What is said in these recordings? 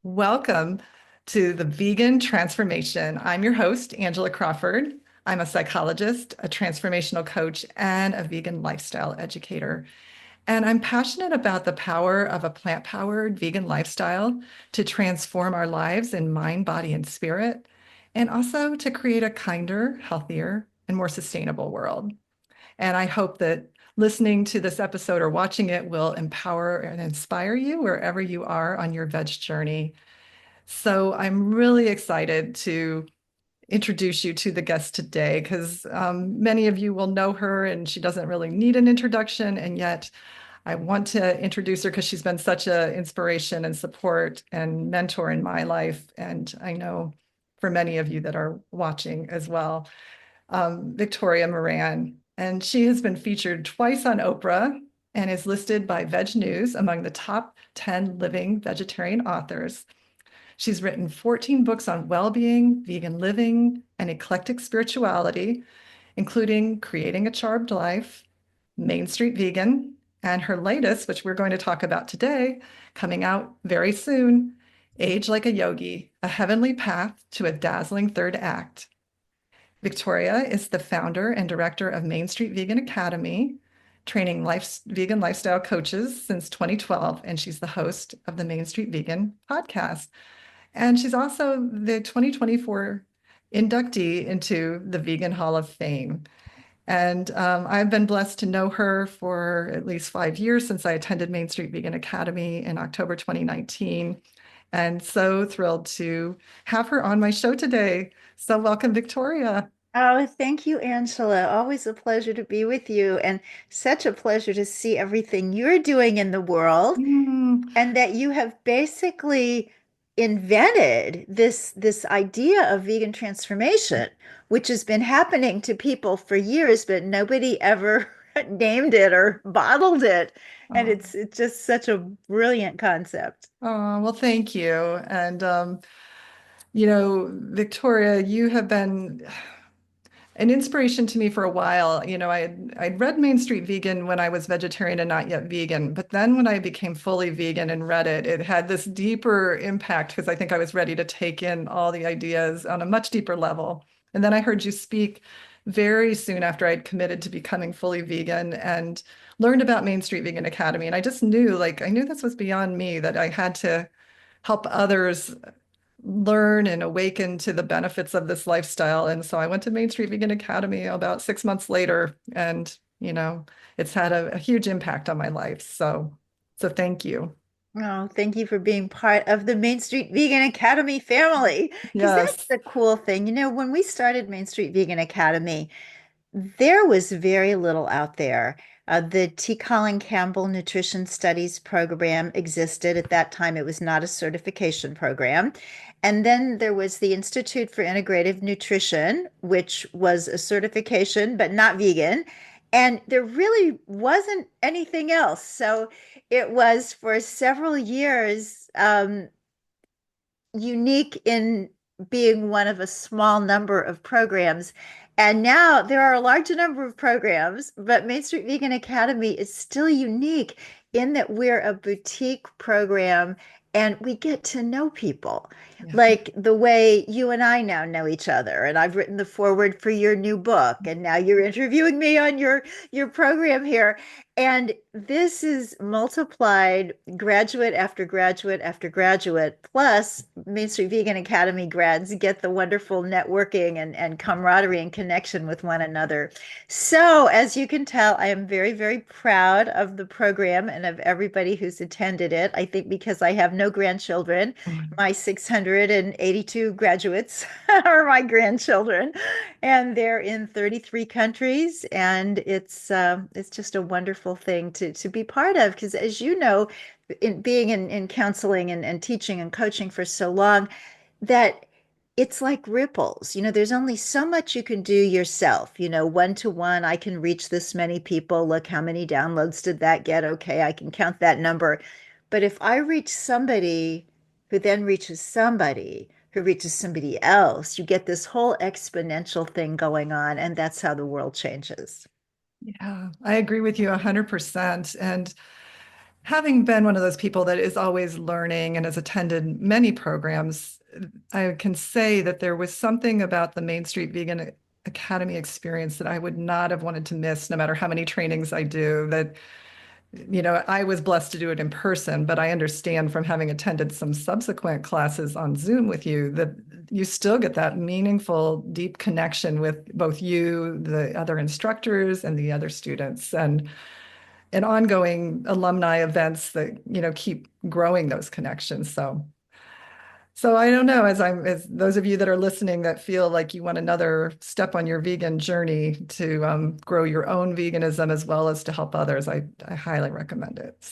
Welcome to the Vegan Transformation. I'm your host, Angela Crawford. I'm a psychologist, a transformational coach, and a vegan lifestyle educator. And I'm passionate about the power of a plant-powered vegan lifestyle to transform our lives in mind, body, and spirit, and also to create a kinder, healthier, and more sustainable world. And I hope that listening to this episode or watching it will empower and inspire you wherever you are on your veg journey. So I'm really excited to introduce you to the guest today because many of you will know her and she doesn't really need an introduction. And yet I want to introduce her because she's been such an inspiration and support and mentor in my life. And I know for many of you that are watching as well, Victoria Moran. And she has been featured twice on Oprah and is listed by VegNews among the top 10 living vegetarian authors. She's written 14 books on well-being, vegan living, and eclectic spirituality, including Creating a Charmed Life, Main Street Vegan, and her latest, which we're going to talk about today, coming out very soon, Age Like a Yogi, A Heavenly Path to a Dazzling Third Act. Victoria is the founder and director of Main Street Vegan Academy, training vegan lifestyle coaches since 2012, and she's the host of the Main Street Vegan podcast. And she's also the 2024 inductee into the Vegan Hall of Fame. And I've been blessed to know her for at least 5 years since I attended Main Street Vegan Academy in October 2019. And so thrilled to have her on my show today. So welcome, Victoria. Oh, thank you, Angela. Always a pleasure to be with you, and such a pleasure to see everything you're doing in the world, Mm, and that you have basically invented this idea of vegan transformation, which has been happening to people for years, but nobody ever named it or bottled it. And oh, it's just such a brilliant concept. oh, well, thank you. And, Victoria, you have been an inspiration to me for a while. I'd read Main Street Vegan when I was vegetarian and not yet vegan, but then when I became fully vegan and read it, it had this deeper impact because I think I was ready to take in all the ideas on a much deeper level. And then I heard you speak very soon after I'd committed to becoming fully vegan and learned about Main Street Vegan Academy. And I just knew, like, I knew this was beyond me, that I had to help others learn and awaken to the benefits of this lifestyle. And so I went to Main Street Vegan Academy about 6 months later, and it's had a huge impact on my life. So thank you. Oh, thank you for being part of the Main Street Vegan Academy family. Because that's Yes. the cool thing. When we started Main Street Vegan Academy, there was very little out there. The T. Colin Campbell Nutrition Studies program existed. At that time, it was not a certification program. And then there was the Institute for Integrative Nutrition, which was a certification, but not vegan. And there really wasn't anything else. So it was for several years unique in being one of a small number of programs. And now there are a larger number of programs, but Main Street Vegan Academy is still unique in that we're a boutique program and we get to know people Yeah. like the way you and I now know each other. And I've written the foreword for your new book, and now you're interviewing me on your program here. And this is multiplied graduate after graduate after graduate, plus Main Street Vegan Academy grads get the wonderful networking and camaraderie and connection with one another. So, as you can tell, I am very, very proud of the program and of everybody who's attended it. I think because I have no grandchildren, my 682 graduates are my grandchildren, and they're in 33 countries, and it's just a wonderful thing to be part of. Because as you know, in being in counseling and teaching and coaching for so long, that it's like ripples. There's only so much you can do yourself. One to one, I can reach this many people. Look, how many downloads did that get? Okay, I can count that number. But if I reach somebody who then reaches somebody who reaches somebody else, you get this whole exponential thing going on, and that's how the world changes. Yeah, I agree with you 100%. And having been one of those people that is always learning and has attended many programs, I can say that there was something about the Main Street Vegan Academy experience that I would not have wanted to miss, no matter how many trainings I do. That, I was blessed to do it in person, but I understand from having attended some subsequent classes on Zoom with you that you still get that meaningful, deep connection with both you, the other instructors, and the other students. And ongoing alumni events that keep growing those connections. So I don't know, as those of you that are listening that feel like you want another step on your vegan journey to grow your own veganism as well as to help others, I highly recommend it.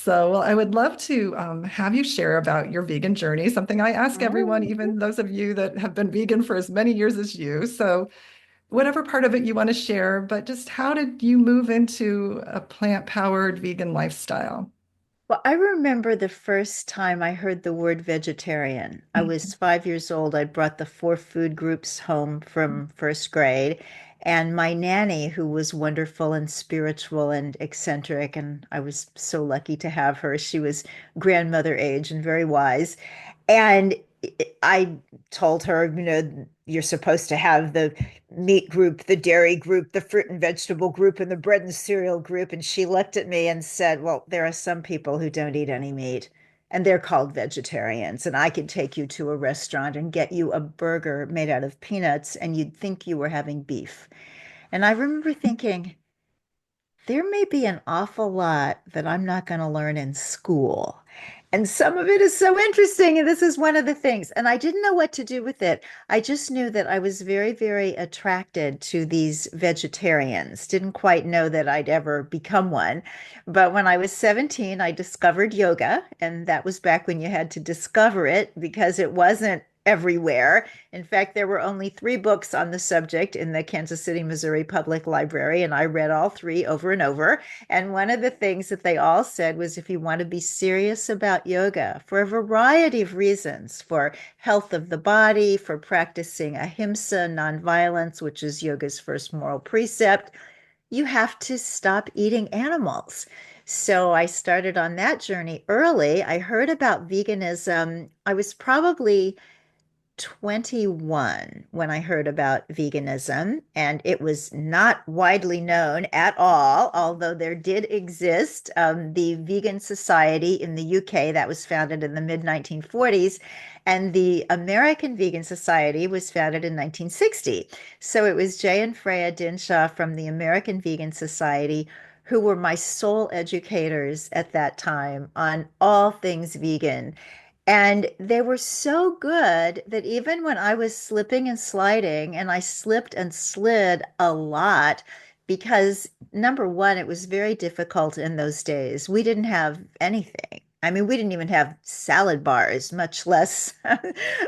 Well, I would love to have you share about your vegan journey, something I ask everyone, Oh. even those of you that have been vegan for as many years as you. So whatever part of it you want to share, but just how did you move into a plant-powered vegan lifestyle? Well, I remember the first time I heard the word vegetarian. I was 5 years old. I'd brought the four food groups home from first grade. And my nanny, who was wonderful and spiritual and eccentric, and I was so lucky to have her. She was grandmother age and very wise. And I told her, you're supposed to have the meat group, the dairy group, the fruit and vegetable group, and the bread and cereal group. And she looked at me and said, well, there are some people who don't eat any meat, and they're called vegetarians. And I could take you to a restaurant and get you a burger made out of peanuts, and you'd think you were having beef. And I remember thinking, there may be an awful lot that I'm not going to learn in school. And some of it is so interesting. And this is one of the things. And I didn't know what to do with it. I just knew that I was very, very attracted to these vegetarians. Didn't quite know that I'd ever become one. But when I was 17, I discovered yoga. And that was back when you had to discover it because it wasn't everywhere. In fact, there were only three books on the subject in the Kansas City, Missouri Public Library, and I read all three over and over. And one of the things that they all said was if you want to be serious about yoga for a variety of reasons, for health of the body, for practicing ahimsa, nonviolence, which is yoga's first moral precept, you have to stop eating animals. So I started on that journey early. I heard about veganism. I was probably 21 when I heard about veganism, and it was not widely known at all, although there did exist the Vegan Society in the UK that was founded in the mid 1940s, and the American Vegan Society was founded in 1960. So it was Jay and Freya Dinshaw from the American Vegan Society who were my sole educators at that time on all things vegan. And they were so good that even when I was slipping and sliding, and I slipped and slid a lot, because number one, it was very difficult in those days. We didn't have anything. I mean, we didn't even have salad bars, much less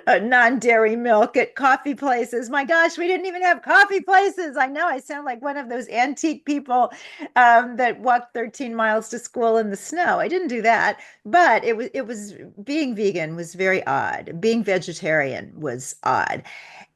non-dairy milk at coffee places. My gosh, we didn't even have coffee places. I know I sound like one of those antique people that walked 13 miles to school in the snow. I didn't do that. But it was being vegan was very odd. Being vegetarian was odd.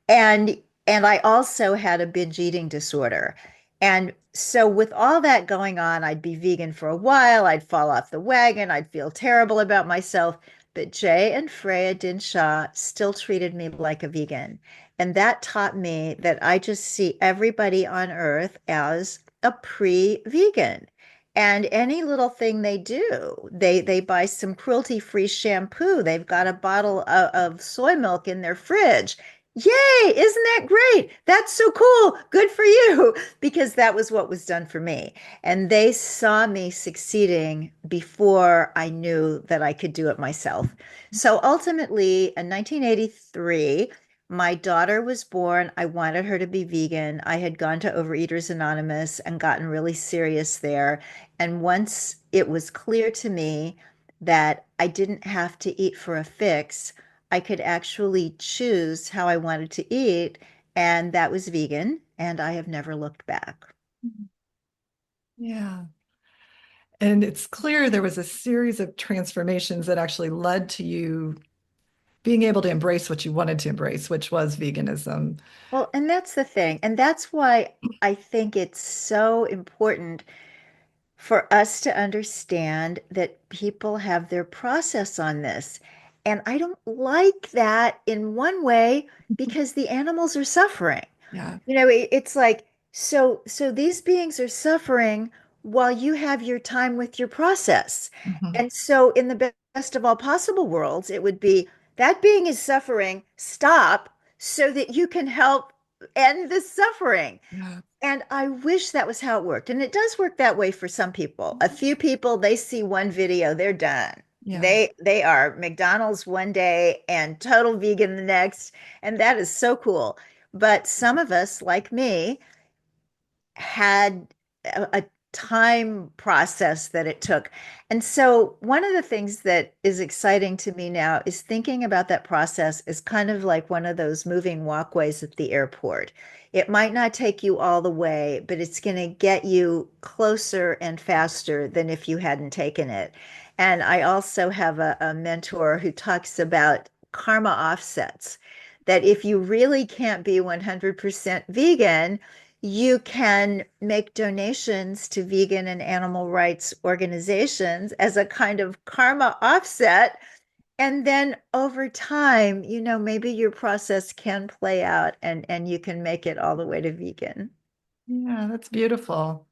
And and I also had a binge eating disorder. And so with all that going on, I'd be vegan for a while, I'd fall off the wagon, I'd feel terrible about myself. But Jay and Freya Dinshaw still treated me like a vegan. And that taught me that I just see everybody on earth as a pre-vegan. And any little thing they do, they buy some cruelty-free shampoo. They've got a bottle of soy milk in their fridge. Yay, isn't that great? That's so cool. Good for you. Because that was what was done for me. And they saw me succeeding before I knew that I could do it myself. So ultimately, in 1983, my daughter was born. I wanted her to be vegan. I had gone to Overeaters Anonymous and gotten really serious there. And once it was clear to me that I didn't have to eat for a fix, I could actually choose how I wanted to eat, and that was vegan, and I have never looked back. Yeah. And it's clear there was a series of transformations that actually led to you being able to embrace what you wanted to embrace, which was veganism. Well, and that's the thing, and that's why I think it's so important for us to understand that people have their process on this. And I don't like that in one way because the animals are suffering. Yeah. It's like, so these beings are suffering while you have your time with your process. Mhm. And so in the best of all possible worlds, it would be that being is suffering, stop so that you can help end the suffering. Yeah. And I wish that was how it worked. And it does work that way for some people. A few people, they see one video, they're done. Yeah. They are McDonald's one day and total vegan the next, and that is so cool. But some of us, like me, had a time process that it took. And so, one of the things that is exciting to me now is thinking about that process is kind of like one of those moving walkways at the airport. It might not take you all the way, but it's going to get you closer and faster than if you hadn't taken it. And I also have a mentor who talks about karma offsets, that if you really can't be 100% vegan, you can make donations to vegan and animal rights organizations as a kind of karma offset. And then over time, maybe your process can play out and you can make it all the way to vegan. Yeah, that's beautiful.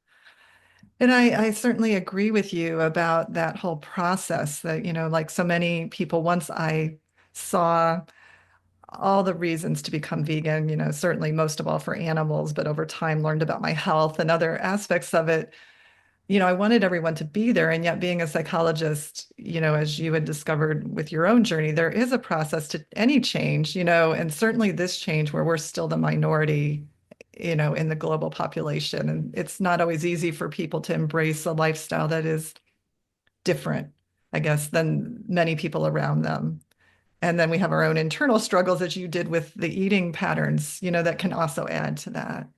And I certainly agree with you about that whole process that, like so many people, once I saw all the reasons to become vegan, certainly most of all for animals, but over time learned about my health and other aspects of it. I wanted everyone to be there. And yet, being a psychologist, as you had discovered with your own journey, there is a process to any change, and certainly this change where we're still the minority, in the global population. And it's not always easy for people to embrace a lifestyle that is different, I guess, than many people around them. And then we have our own internal struggles, as you did with the eating patterns, that can also add to that.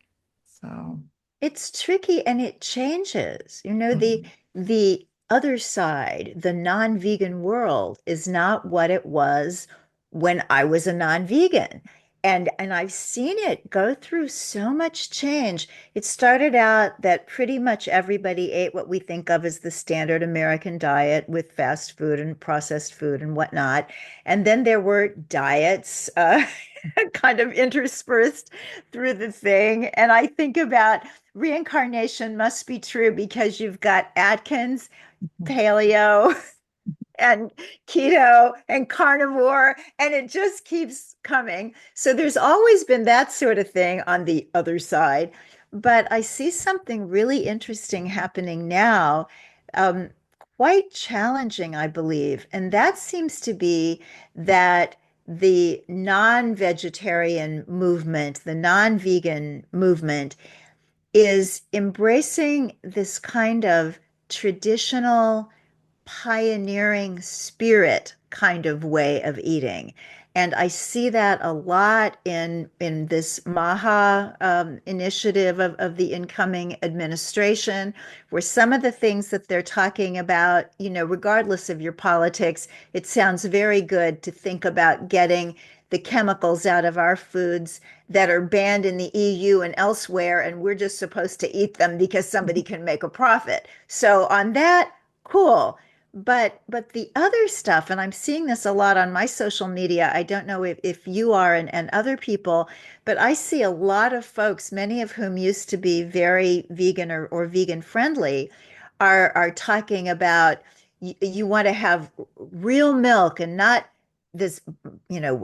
So, It's tricky and it changes. mhm. The other side, the non-vegan world is not what it was when I was a non-vegan. And I've seen it go through so much change. It started out that pretty much everybody ate what we think of as the standard American diet with fast food and processed food and whatnot. And then there were diets kind of interspersed through the thing. And I think about reincarnation must be true because you've got Atkins, paleo, and keto and carnivore, and it just keeps coming. So there's always been that sort of thing on the other side. But I see something really interesting happening now, um, quite challenging, I believe. And that seems to be that the non-vegetarian movement, the non-vegan movement, is embracing this kind of traditional pioneering spirit kind of way of eating. And I see that a lot in this MAHA initiative of the incoming administration, where some of the things that they're talking about, regardless of your politics, it sounds very good to think about getting the chemicals out of our foods that are banned in the EU and elsewhere, and we're just supposed to eat them because somebody can make a profit. So on that, cool. But the other stuff, and I'm seeing this a lot on my social media. I don't know if you are and other people, but I see a lot of folks, many of whom used to be very vegan or vegan friendly, are talking about you want to have real milk and not this,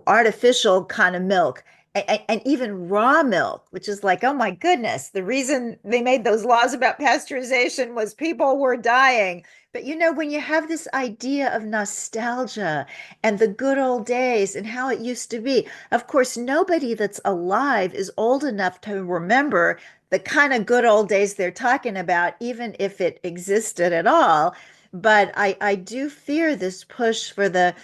artificial kind of milk. And even raw milk, which is like, oh my goodness, the reason they made those laws about pasteurization was people were dying. But when you have this idea of nostalgia and the good old days and how it used to be, of course, nobody that's alive is old enough to remember the kind of good old days they're talking about, even if it existed at all. But I do fear this push for the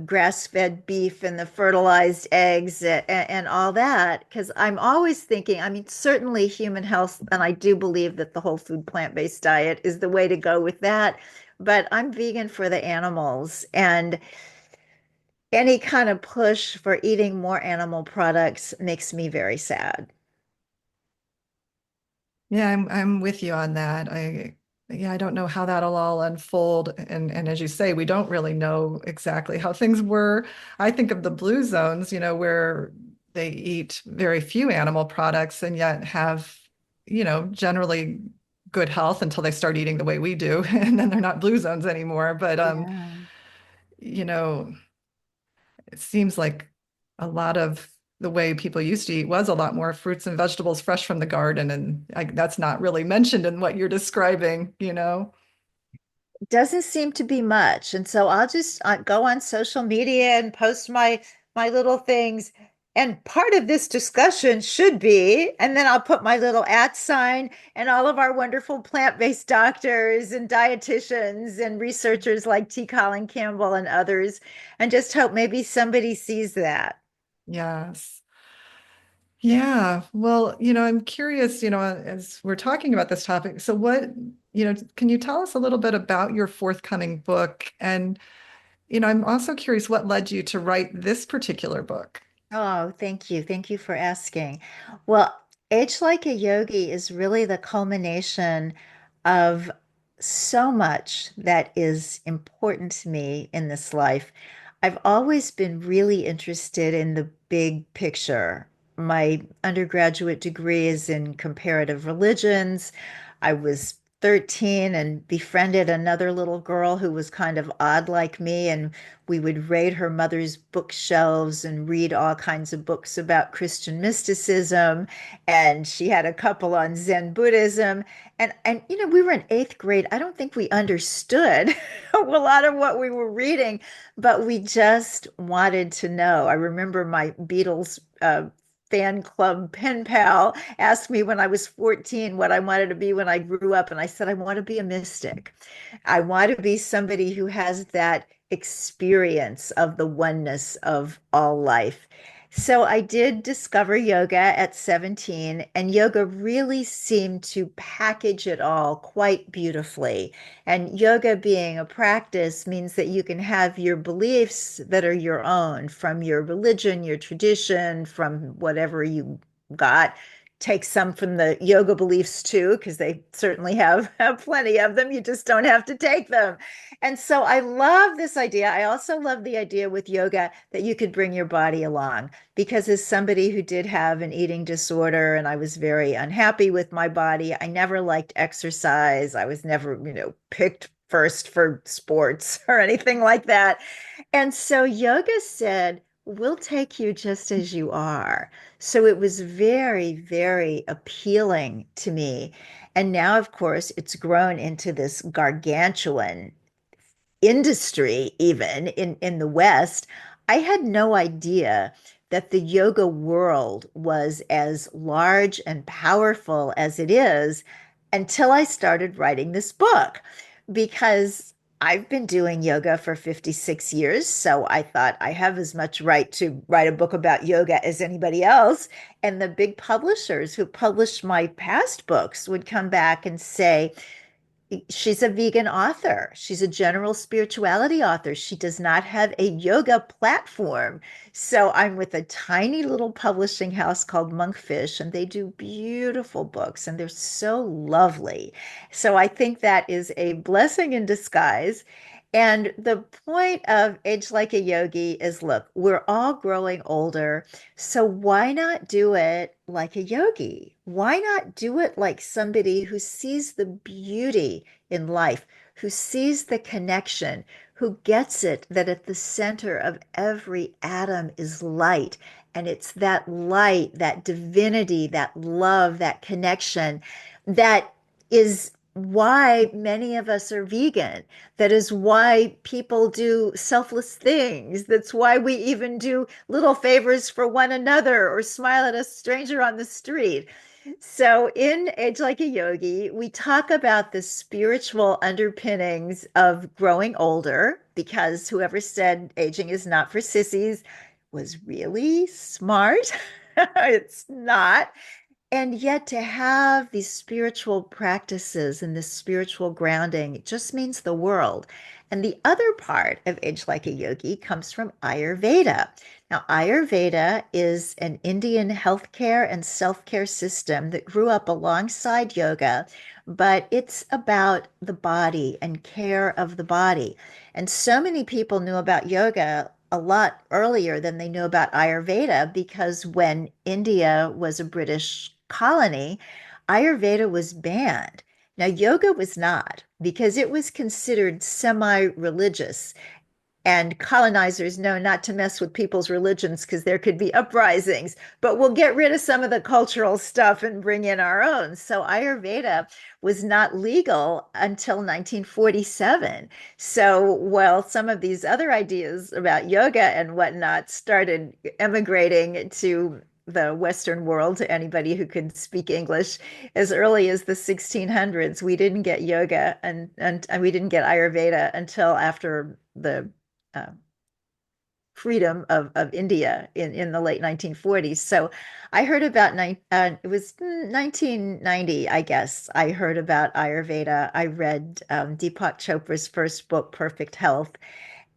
grass-fed beef and the fertilized eggs and all that, because I'm always thinking, I mean, certainly human health, and I do believe that the whole food plant-based diet is the way to go with that. But I'm vegan for the animals, and any kind of push for eating more animal products makes me very sad. Yeah, I'm with you on that. yeah, I don't know how that'll all unfold. And as you say, we don't really know exactly how things were. I think of the blue zones, where they eat very few animal products and yet have, generally good health until they start eating the way we do. And then they're not blue zones anymore. But Yeah. you know, it seems like a lot of the way people used to eat was a lot more fruits and vegetables fresh from the garden. And that's not really mentioned in what you're describing. Doesn't seem to be much. And so I'll just go on social media and post my little things. And part of this discussion should be, and then I'll put my little @ sign and all of our wonderful plant-based doctors and dietitians and researchers like T. Colin Campbell and others, and just hope maybe somebody sees that. Yes. Yeah. Well, I'm curious, as we're talking about this topic. So can you tell us a little bit about your forthcoming book? And, I'm also curious what led you to write this particular book. Oh, thank you. Thank you for asking. Well, Age Like a Yogi is really the culmination of so much that is important to me in this life. I've always been really interested in the big picture. My undergraduate degree is in comparative religions. I was 13 and befriended another little girl who was kind of odd like me, and we would raid her mother's bookshelves and read all kinds of books about Christian mysticism. And she had a couple on Zen Buddhism. And we were in 8th grade. I don't think we understood a lot of what we were reading, but we just wanted to know. I remember my Beatles fan club pen pal asked me when I was 14 what I wanted to be when I grew up. And I said, I want to be a mystic. I want to be somebody who has that experience of the oneness of all life. So I did discover yoga at 17, and yoga really seemed to package it all quite beautifully. And yoga being a practice means that you can have your beliefs that are your own from your religion, your tradition, from whatever you got. Take some from the yoga beliefs too, because they certainly have plenty of them. You just don't have to take them. And so I love this idea. I also love the idea with yoga that you could bring your body along, because as somebody who did have an eating disorder and I was very unhappy with my body, I never liked exercise. I was never, picked first for sports or anything like that. And so yoga said, we'll take you just as you are. So it was very, very appealing to me. And now, of course, it's grown into this gargantuan industry, even in the West. I had no idea that the yoga world was as large and powerful as it is until I started writing this book, because I've been doing yoga for 56 years. So I thought I have as much right to write a book about yoga as anybody else. And the big publishers who published my past books would come back and say, she's a vegan author. She's a general spirituality author. She does not have a yoga platform. So I'm with a tiny little publishing house called Monkfish, and they do beautiful books, and they're so lovely. So I think that is a blessing in disguise. And the point of Age Like a Yogi is, look, we're all growing older. So why not do it like a yogi? Why not do it like somebody who sees the beauty in life, who sees the connection, who gets it that at the center of every atom is light. And it's that light, that divinity, that love, that connection that is why many of us are vegan. That is why people do selfless things. That's why we even do little favors for one another or smile at a stranger on the street. So, in Age Like a Yogi, we talk about the spiritual underpinnings of growing older, because whoever said aging is not for sissies was really smart. It's not. And yet, to have these spiritual practices and this spiritual grounding, it just means the world. And the other part of Age Like a Yogi comes from Ayurveda. Now, Ayurveda is an Indian healthcare and self-care system that grew up alongside yoga, but it's about the body and care of the body. And so many people knew about yoga a lot earlier than they knew about Ayurveda because when India was a British colony, Ayurveda was banned. Now, yoga was not because it was considered semi-religious. And colonizers know not to mess with people's religions because there could be uprisings, but we'll get rid of some of the cultural stuff and bring in our own. So Ayurveda was not legal until 1947. So while some of these other ideas about yoga and whatnot started emigrating to the Western world to anybody who could speak English as early as the 1600s, we didn't get yoga and we didn't get Ayurveda until after the uh, freedom of India in the late 1940s. So I heard about it was 1990, I guess. I heard about Ayurveda. I read Deepak Chopra's first book, Perfect Health,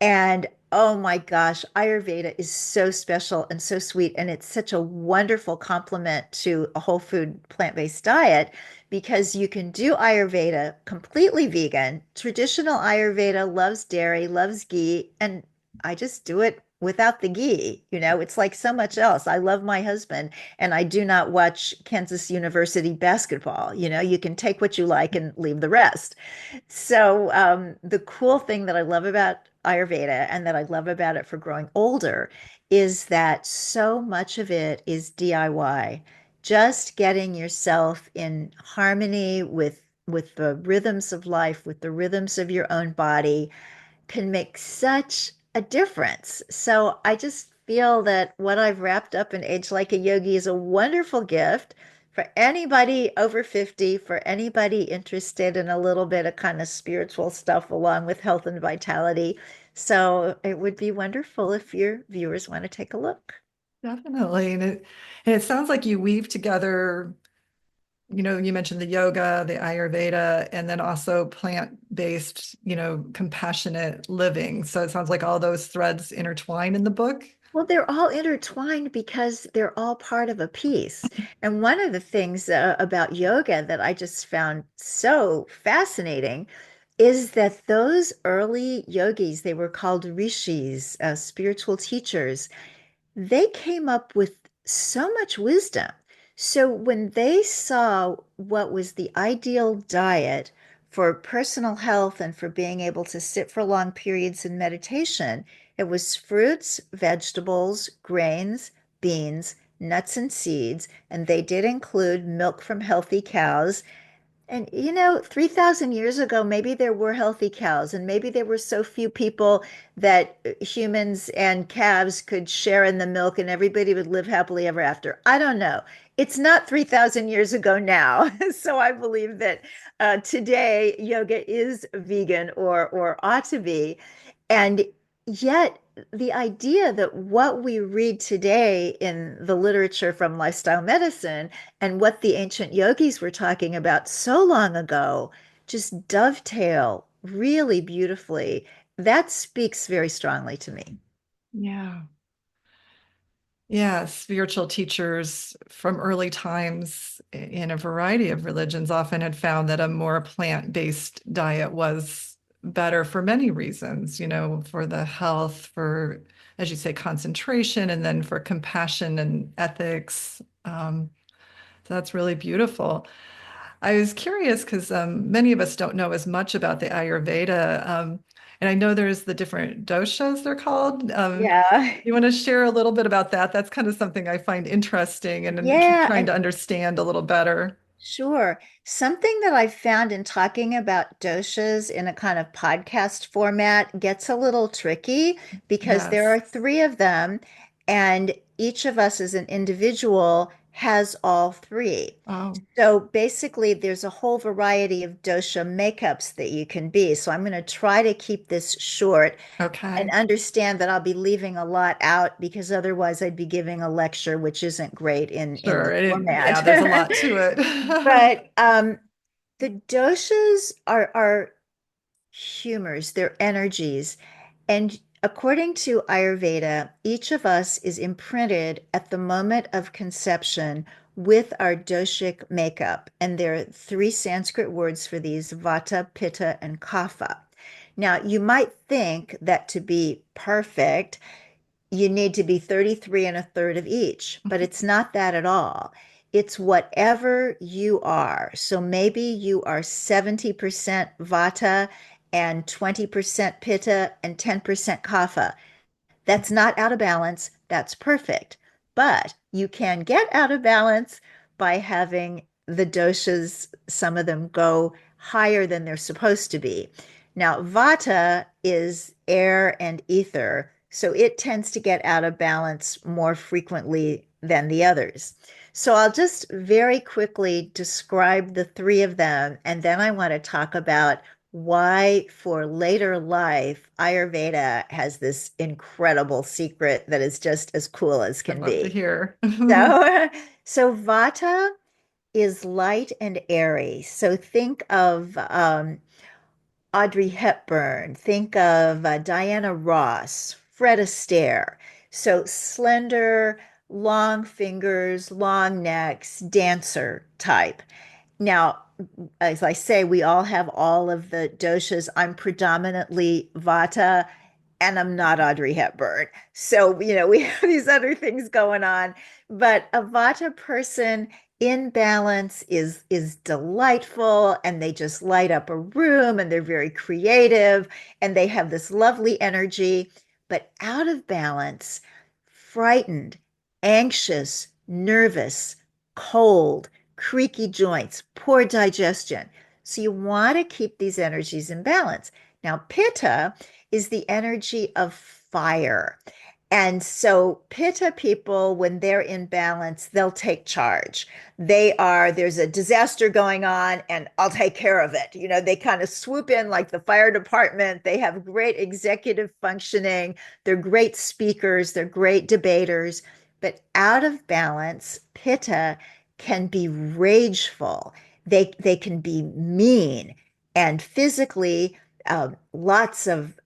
and oh my gosh, Ayurveda is so special and so sweet. And it's such a wonderful complement to a whole food plant-based diet because you can do Ayurveda completely vegan. Traditional Ayurveda loves dairy, loves ghee, and I just do it without the ghee. It's like so much else. I love my husband and I do not watch Kansas University basketball. You can take what you like and leave the rest. So, the cool thing that I love about Ayurveda and that I love about it for growing older is that so much of it is DIY, just getting yourself in harmony with the rhythms of life, with the rhythms of your own body, can make such a difference. So I just feel that what I've wrapped up in Age Like a Yogi is a wonderful gift for anybody over 50, for anybody interested in a little bit of kind of spiritual stuff along with health and vitality. So it would be wonderful if your viewers want to take a look. Definitely. And it sounds like you weave together, you mentioned the yoga, the Ayurveda, and then also plant-based, compassionate living. So it sounds like all those threads intertwine in the book. Well, they're all intertwined because they're all part of a piece. And one of the things about yoga that I just found so fascinating is that those early yogis, they were called rishis, spiritual teachers, they came up with so much wisdom. So when they saw what was the ideal diet for personal health and for being able to sit for long periods in meditation, it was fruits, vegetables, grains, beans, nuts, and seeds. And they did include milk from healthy cows and 3,000 years ago, maybe there were healthy cows, and maybe there were so few people that humans and calves could share in the milk and everybody would live happily ever after. I don't know. It's not 3,000 years ago now. So I believe that today yoga is vegan or ought to be. And yet, the idea that what we read today in the literature from lifestyle medicine and what the ancient yogis were talking about so long ago just dovetail really beautifully. That speaks very strongly to me. Yeah. Yeah, spiritual teachers from early times in a variety of religions often had found that a more plant-based diet was better for many reasons, for the health, for, as you say, concentration, and then for compassion and ethics. So that's really beautiful. I was curious because many of us don't know as much about the Ayurveda. And I know there's the different doshas, they're called. Yeah. You want to share a little bit about that? That's kind of something I find interesting and keep Yeah. trying And to understand a little better. sure. Something that I've found in talking about doshas in a kind of podcast format gets a little tricky because there Yes. are three of them, and each of us as an individual has all three. Oh, So basically, there's a whole variety of dosha makeups that you can be. So I'm going to try to keep this short and okay. understand that I'll be leaving a lot out because otherwise I'd be giving a lecture, which isn't great in Sure. the Yeah, format. there's a lot to it. But the doshas are humors, their energies. And according to Ayurveda, each of us is imprinted at the moment of conception with our doshic makeup. And there are three Sanskrit words for these: vata, pitta, and kapha. Now, you might think that to be perfect, you need to be 33 and a third of each, but it's not that at all. It's whatever you are. So maybe you are 70% vata and 20% pitta and 10% kapha. That's not out of balance. That's perfect. But you can get out of balance by having the doshas, some of them go higher than they're supposed to be. Now, vata is air and ether, so it tends to get out of balance more frequently than the others. So I'll just very quickly describe the three of them, and then I want to talk about why for later life, Ayurveda has this incredible secret that is just as cool as I'd can love to be. hear. So, so Vata is light and airy. So think of Audrey Hepburn, think of Diana Ross, Fred Astaire. So slender, long fingers, long necks, dancer type. Now, as I say, we all have all of the doshas. I'm predominantly Vata, and I'm not Audrey Hepburn. So, we have these other things going on. But a Vata person in balance is delightful, and they just light up a room, and they're very creative, and they have this lovely energy. But out of balance, frightened, anxious, nervous, cold, creaky joints, poor digestion. So you want to keep these energies in balance. Now, Pitta is the energy of fire. And so Pitta people, when they're in balance, they'll take charge. There's a disaster going on, and I'll take care of it. They kind of swoop in like the fire department. They have great executive functioning. They're great speakers. They're great debaters. But out of balance, Pitta can be rageful. They can be mean, and physically, lots of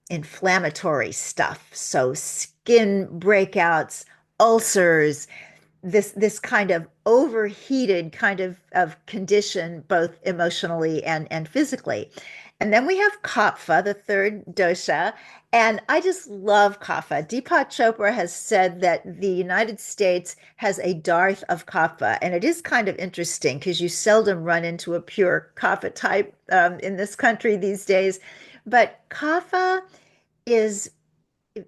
inflammatory stuff. So skin breakouts, ulcers, this kind of overheated kind of condition, both emotionally and physically. And then we have kapha, the third dosha. And I just love kapha. Deepak Chopra has said that the United States has a dearth of kapha. And it is kind of interesting because you seldom run into a pure kapha type in this country these days. But kapha is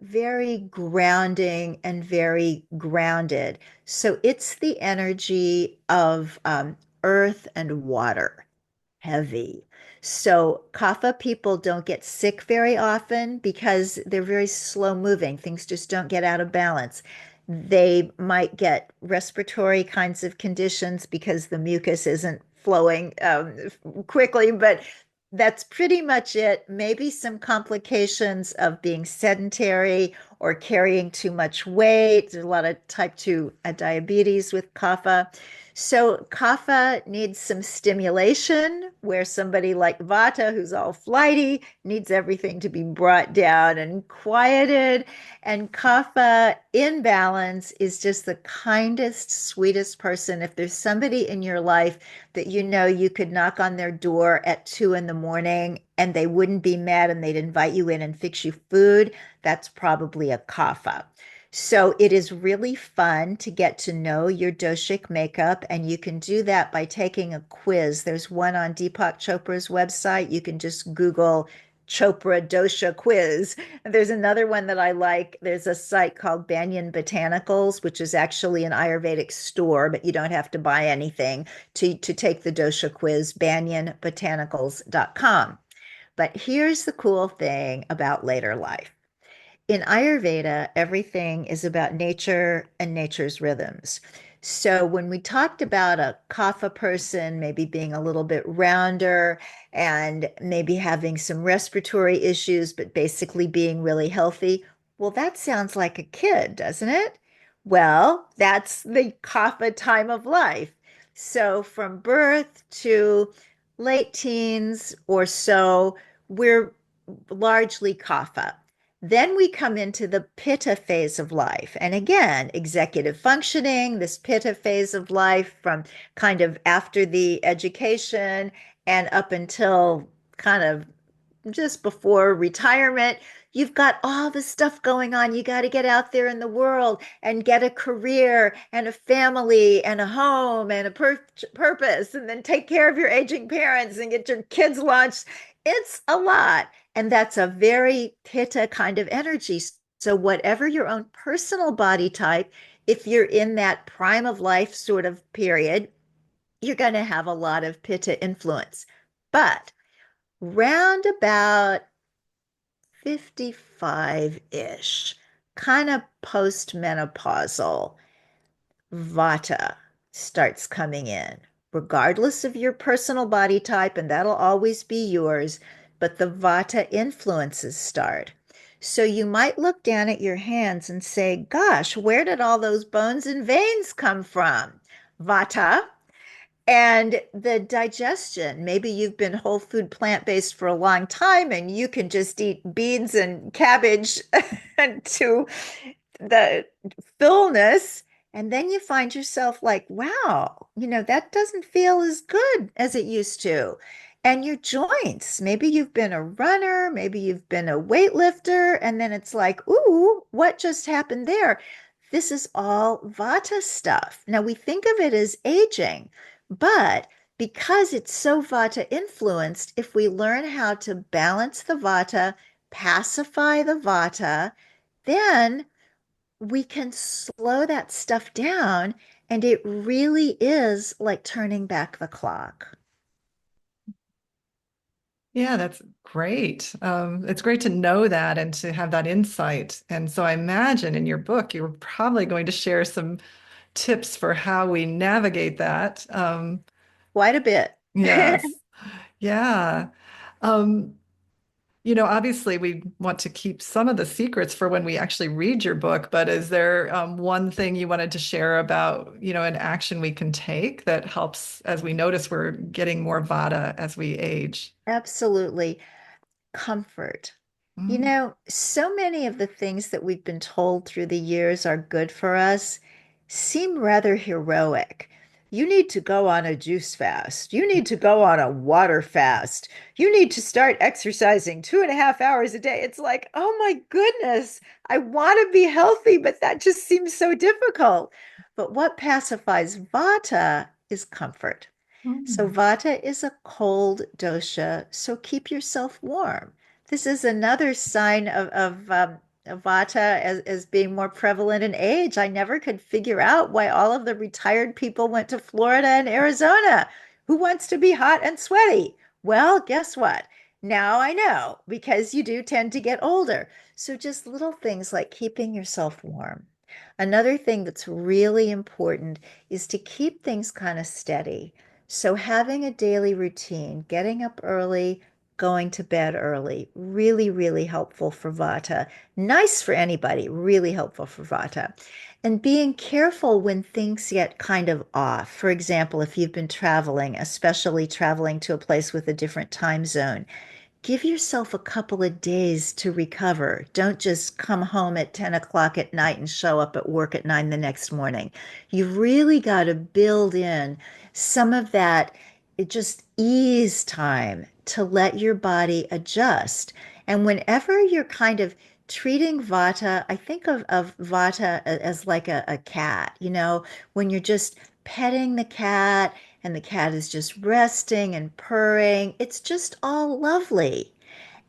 very grounding and very grounded. So it's the energy of earth and water, heavy. So kapha people don't get sick very often because they're very slow moving. Things just don't get out of balance. They might get respiratory kinds of conditions because the mucus isn't flowing quickly, but that's pretty much it. Maybe some complications of being sedentary or carrying too much weight. There's a lot of type 2 diabetes with kapha. So kapha needs some stimulation, where somebody like Vata, who's all flighty, needs everything to be brought down and quieted. And kapha in balance is just the kindest, sweetest person. If there's somebody in your life that you could knock on their door at 2 in the morning and they wouldn't be mad and they'd invite you in and fix you food, that's probably a kapha. So it is really fun to get to know your doshic makeup, and you can do that by taking a quiz. There's one on Deepak Chopra's website. You can just Google Chopra Dosha Quiz. And there's another one that I like. There's a site called Banyan Botanicals, which is actually an Ayurvedic store, but you don't have to buy anything to take the dosha quiz, banyanbotanicals.com. But here's the cool thing about later life. In Ayurveda, everything is about nature and nature's rhythms. So when we talked about a kapha person maybe being a little bit rounder and maybe having some respiratory issues, but basically being really healthy, well, that sounds like a kid, doesn't it? Well, that's the kapha time of life. So from birth to late teens or so, we're largely kapha. Then we come into the pitta phase of life. And again, executive functioning, this pitta phase of life from kind of after the education and up until kind of just before retirement. You've got all this stuff going on. You got to get out there in the world and get a career and a family and a home and a purpose, and then take care of your aging parents and get your kids launched. It's a lot. And that's a very pitta kind of energy. So, whatever your own personal body type, if you're in that prime of life sort of period, you're going to have a lot of pitta influence. But round about 55-ish, kind of postmenopausal, vata starts coming in, regardless of your personal body type, and that'll always be yours, but the vata influences start. So you might look down at your hands and say, gosh, where did all those bones and veins come from? Vata. And the digestion, maybe you've been whole food plant-based for a long time and you can just eat beans and cabbage to the fullness. And then you find yourself like, wow, that doesn't feel as good as it used to. And your joints, maybe you've been a runner, maybe you've been a weightlifter, and then it's like, ooh, what just happened there? This is all vata stuff. Now we think of it as aging, but because it's so vata influenced, if we learn how to balance the vata, pacify the vata, then we can slow that stuff down. And it really is like turning back the clock. Yeah, that's great. It's great to know that and to have that insight. And so I imagine in your book, you're probably going to share some tips for how we navigate that. Quite a bit. Yes. Yeah. Um, obviously we want to keep some of the secrets for when we actually read your book, but is there one thing you wanted to share about, an action we can take that helps as we notice we're getting more vata as we age? Absolutely. Comfort. Mm, So many of the things that we've been told through the years are good for us seem rather heroic. You need to go on a juice fast. You need to go on a water fast. You need to start exercising 2.5 hours a day. It's like, oh my goodness, I want to be healthy, but that just seems so difficult. But what pacifies Vata is comfort. So mm. Vata is a cold dosha, so keep yourself warm. This is another sign of Vata as being more prevalent in age. I never could figure out why all of the retired people went to Florida and Arizona. Who wants to be hot and sweaty? Well, guess what? Now I know because you do tend to get older. So just little things like keeping yourself warm. Another thing that's really important is to keep things kind of steady. So having a daily routine, getting up early, going to bed early, really, really helpful for Vata. Nice for anybody, really helpful for Vata. And being careful when things get kind of off. For example, if you've been traveling, especially traveling to a place with a different time zone, give yourself a couple of days to recover. Don't just come home at 10 o'clock at night and show up at work at 9 the next morning. You've really got to build in some of that just ease time to let your body adjust. And whenever you're kind of treating Vata, I think of Vata as like a cat, when you're just petting the cat and the cat is just resting and purring. It's just all lovely.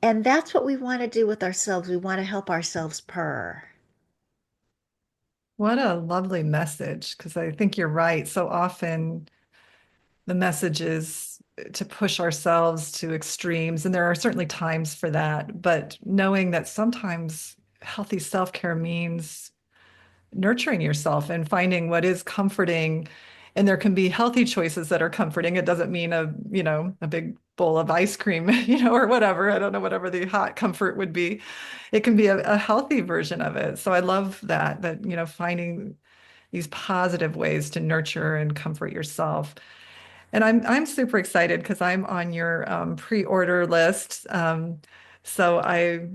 And that's what we want to do with ourselves. We want to help ourselves purr. What a lovely message, because I think you're right. So often the message is to push ourselves to extremes, and there are certainly times for that, but knowing that sometimes healthy self-care means nurturing yourself and finding what is comforting. And there can be healthy choices that are comforting. It doesn't mean a big bowl of ice cream, or whatever. I don't know, whatever the hot comfort would be. It can be a healthy version of it. So I love that, finding these positive ways to nurture and comfort yourself. And I'm super excited because I'm on your pre-order list. So I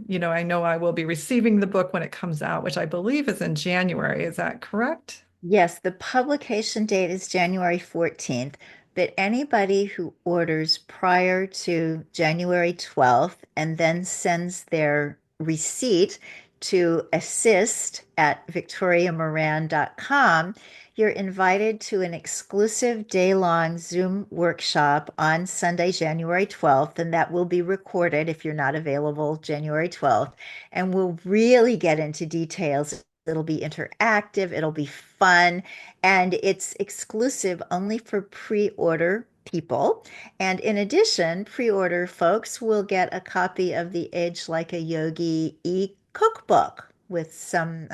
know I will be receiving the book when it comes out, which I believe is in January. Is that correct? Yes, the publication date is January 14th, but anybody who orders prior to January 12th and then sends their receipt to assist@victoriamoran.com, you're invited to an exclusive day-long Zoom workshop on Sunday, January 12th, and that will be recorded if you're not available January 12th. And we'll really get into details. It'll be interactive, it'll be fun, and it's exclusive only for pre-order people. And in addition, pre-order folks will get a copy of the Age Like a Yogi e-cookbook with some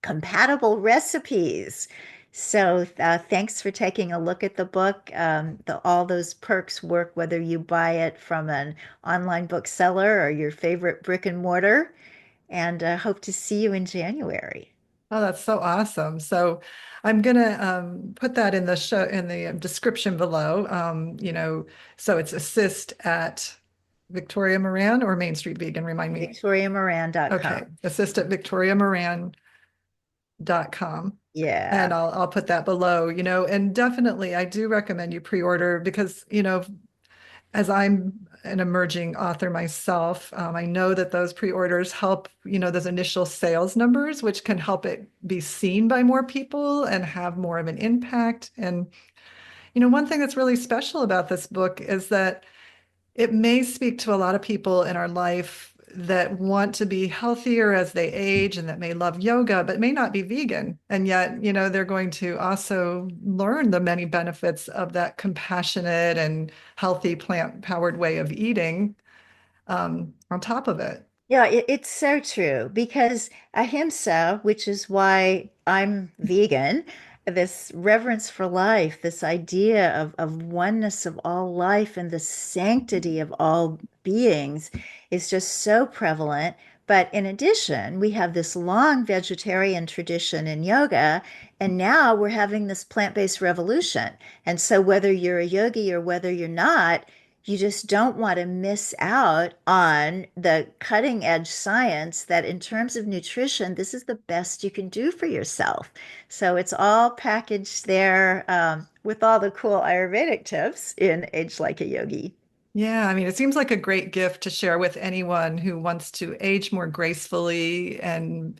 compatible recipes. So thanks for taking a look at the book. All those perks work whether you buy it from an online bookseller or your favorite brick and mortar. And hope to see you in January. Oh, that's so awesome. So I'm gonna put that in the show in the description below. So it's assist at Victoria Moran or Main Street Vegan, remind me. Okay, VictoriaMoran.com. assist at victoriamoran.com. And Yeah. I'll put that below, and definitely I do recommend you pre-order because, as I'm an emerging author myself, I know that those pre-orders help, those initial sales numbers, which can help it be seen by more people and have more of an impact. And, one thing that's really special about this book is that it may speak to a lot of people in our life that want to be healthier as they age and that may love yoga, but may not be vegan. And yet, they're going to also learn the many benefits of that compassionate and healthy plant-powered way of eating on top of it. Yeah, it's so true because ahimsa, which is why I'm vegan, this reverence for life, this idea of oneness of all life and the sanctity of all beings is just so prevalent. But in addition, we have this long vegetarian tradition in yoga, and now we're having this plant-based revolution. And so whether you're a yogi or whether you're not, you just don't want to miss out on the cutting edge science that in terms of nutrition, this is the best you can do for yourself. So it's all packaged there with all the cool Ayurvedic tips in Age Like a Yogi. Yeah, I mean, it seems like a great gift to share with anyone who wants to age more gracefully and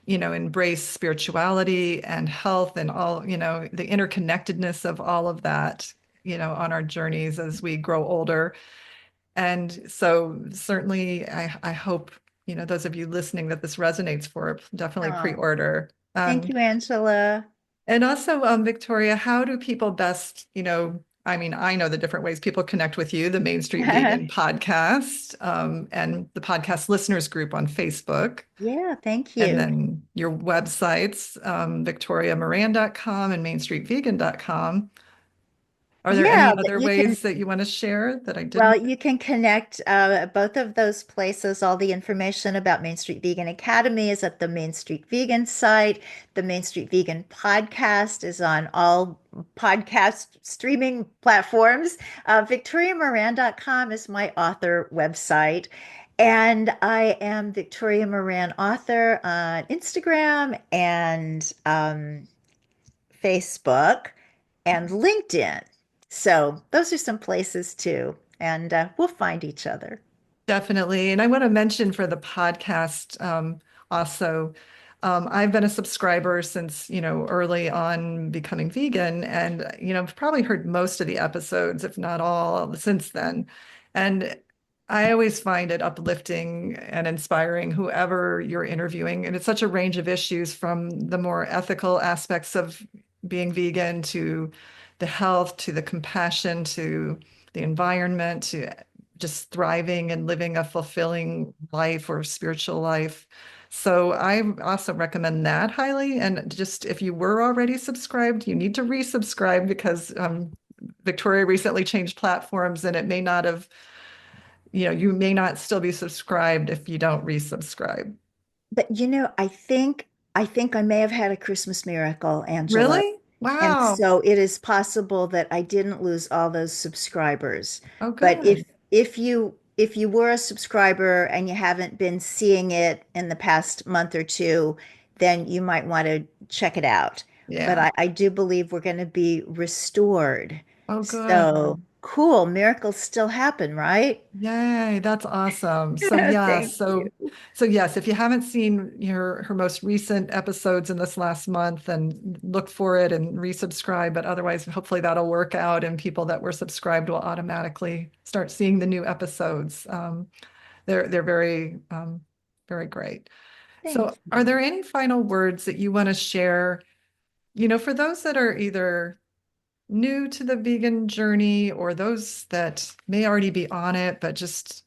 embrace spirituality and health and all, the interconnectedness of all of that, on our journeys as we grow older. And so certainly I hope, those of you listening that this resonates for, definitely Oh, pre-order. thank you, Angela. And also, Victoria, how do people best, I mean, I know the different ways people connect with you, the Main Street Vegan podcast, and the podcast listeners group on Facebook. Yeah, thank And you. then your websites, victoriamoran.com and mainstreetvegan.com. Are there Yeah, any but other you can ways that you want to share that I Well, didn't? you can connect both of those places. All the information about Main Street Vegan Academy is at the Main Street Vegan site. The Main Street Vegan podcast is on all podcast streaming platforms. VictoriaMoran.com is my author website. And I am Victoria Moran author on Instagram and Facebook and LinkedIn. So those are some places too. And we'll find each other. Definitely. And I want to mention for the podcast also, I've been a subscriber since, early on becoming vegan. And, I've probably heard most of the episodes, if not all, since then. And I always find it uplifting and inspiring whoever you're interviewing. And it's such a range of issues from the more ethical aspects of being vegan to the health, to the compassion, to the environment, to just thriving and living a fulfilling life or spiritual life. So I also recommend that highly. And just if you were already subscribed, you need to resubscribe because Victoria recently changed platforms and it may not have, you may not still be subscribed if you don't resubscribe. But I think I may have had a Christmas miracle, Angela. Really? And Wow. so it is possible that I didn't lose all those subscribers. Oh, But good. if you were a subscriber and you haven't been seeing it in the past month or two, then you might want to check it out. But Yeah. I do believe we're going to be restored. Oh, So good. cool. Miracles still happen, right? Yay, that's awesome. So yeah, Thank you. so yes, if you haven't seen her most recent episodes in this last month, then look for it and resubscribe. But otherwise, hopefully that'll work out, and people that were subscribed will automatically start seeing the new episodes. They're very great. Thank So, are you. there any final words that you want to share? For those that are either new to the vegan journey or those that may already be on it, but just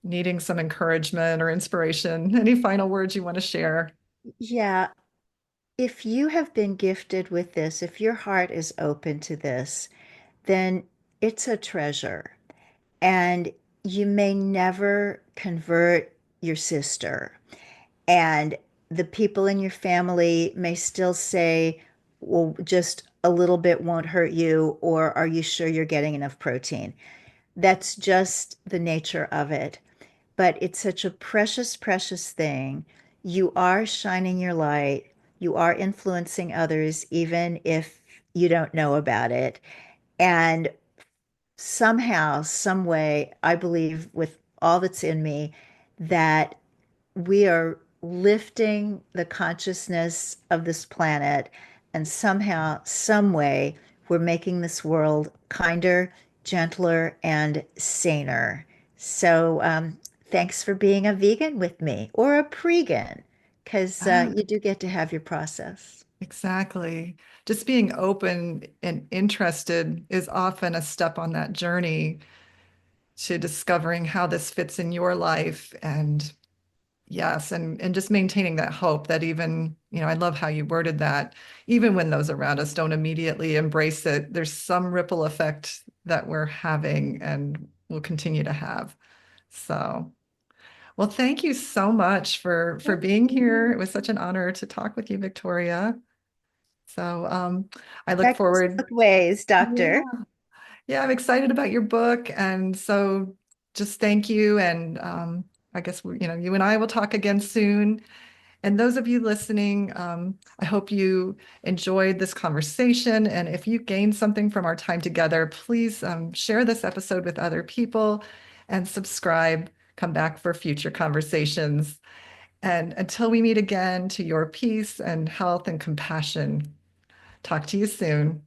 needing some encouragement or inspiration. Any final words you want to share? Yeah, if you have been gifted with this, if your heart is open to this, then it's a treasure. And you may never convert your sister. And the people in your family may still say, well, just a little bit won't hurt you, or are you sure you're getting enough protein? That's just the nature of it. But it's such a precious, precious thing. You are shining your light. You are influencing others, even if you don't know about it. And somehow, some way, I believe with all that's in me that we are lifting the consciousness of this planet, and somehow, some way, we're making this world kinder, gentler, and saner. So, thanks for being a vegan with me or a pregan, because Ah, you do get to have your process. exactly. Just being open and interested is often a step on that journey to discovering how this fits in your life. And yes, and just maintaining that hope that even, I love how you worded that, even when those around us don't immediately embrace it, there's some ripple effect that we're having and will continue to have. So, well, thank you so much for being here. It was such an honor to talk with you, Victoria. So, I look That goes forward. both ways, Yeah, doctor. yeah, I'm excited about your book, and so just thank you. And I guess you and I will talk again soon. And those of you listening, I hope you enjoyed this conversation. And if you gained something from our time together, please share this episode with other people and subscribe. Come back for future conversations. And until we meet again, to your peace and health and compassion. Talk to you soon.